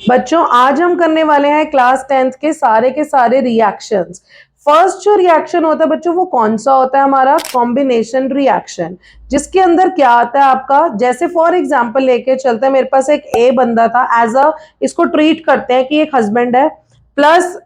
बच्चों आज हम करने वाले हैं क्लास 10th के सारे रिएक्शंस। फर्स्ट जो रिएक्शन होता है बच्चों वो कौन सा होता है? हमारा कॉम्बिनेशन रिएक्शन, जिसके अंदर क्या आता है आपका, जैसे फॉर एग्जांपल लेके चलते हैं, मेरे पास एक ए बंदा था, एज अ इसको ट्रीट करते हैं कि एक हस्बैंड है, प्लस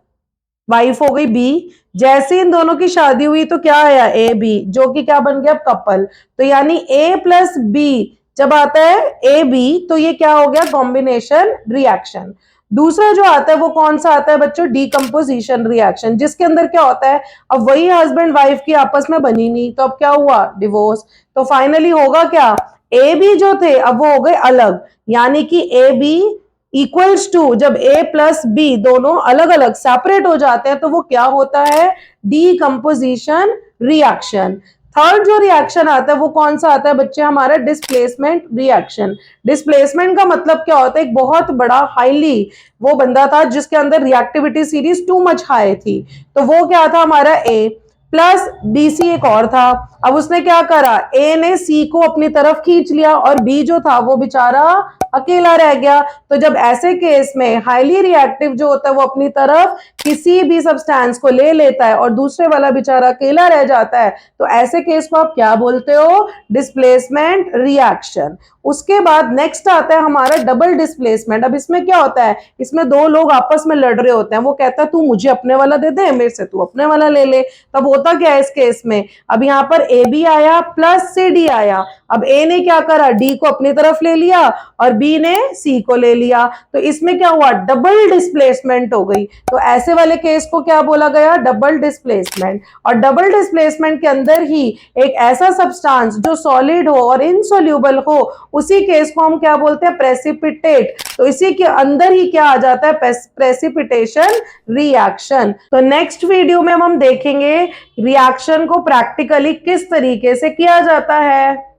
वाइफ हो गई बी। जैसे इन दोनों की शादी हुई तो क्या आया? ए बी, जो कि क्या बन गया? कपल। तो यानी ए प्लस बी जब आता है ए बी तो ये क्या हो गया? Combination reaction. दूसरा जो आता है वो कौन सा आता है बच्चों? डीकम्पोजिशन रिएक्शन, जिसके अंदर क्या होता है, अब वही हस्बैंड वाइफ की आपस में बनी नहीं तो अब क्या हुआ? डिवोर्स। तो फाइनली होगा क्या? ए बी जो थे अब वो हो गए अलग, यानी कि ए बी इक्वल्स टू, जब ए प्लस बी दोनों अलग अलग सेपरेट हो जाते हैं तो वो क्या होता है? Decomposition reaction. थर्ड जो रिएक्शन आता है वो कौन सा आता है बच्चे? हमारा डिस्प्लेसमेंट रिएक्शन। डिस्प्लेसमेंट का मतलब क्या होता है? एक बहुत बड़ा हाईली वो बंदा था जिसके अंदर reactivity series too much high थी, तो वो क्या था हमारा? ए प्लस बी सी एक और था। अब उसने क्या करा? ए ने सी को अपनी तरफ खींच लिया और बी जो था वो बेचारा अकेला रह गया। तो जब ऐसे केस में हाईली रिएक्टिव जो होता है वो अपनी तरफ किसी भी सब्सटेंस को ले लेता है और दूसरे वाला बेचारा अकेला रह जाता है, तो ऐसे केस को आप क्या बोलते हो? Displacement reaction. उसके बाद नेक्स्ट आता है हमारा डबल डिस्प्लेसमेंट। अब इसमें क्या होता है? इसमें दो लोग आपस में लड़ रहे होते हैं, वो कहता है तू मुझे अपने वाला दे दे, मेरे से तू अपने वाला ले ले। तब होता क्या है इस केस में? अब यहाँ पर ए बी आया प्लस सी डी आया। अब ए ने क्या करा? डी को अपनी तरफ ले लिया और बी ने सी को ले लिया, तो इसमें क्या हुआ? डबल डिस्प्लेसमेंट हो गई। तो ऐसे वाले केस को क्या बोला गया? Double displacement. और डबल डिस्प्लेसमेंट के अंदर ही एक ऐसा सब्सटेंस जो सॉलिड हो और इनसोल्यूबल हो, उसी केस को हम क्या बोलते हैं? प्रेसिपिटेट। तो इसी के अंदर ही क्या आ जाता है? Precipitation reaction. तो नेक्स्ट वीडियो में हम देखेंगे रिएक्शन को प्रैक्टिकली किस तरीके से किया जाता है।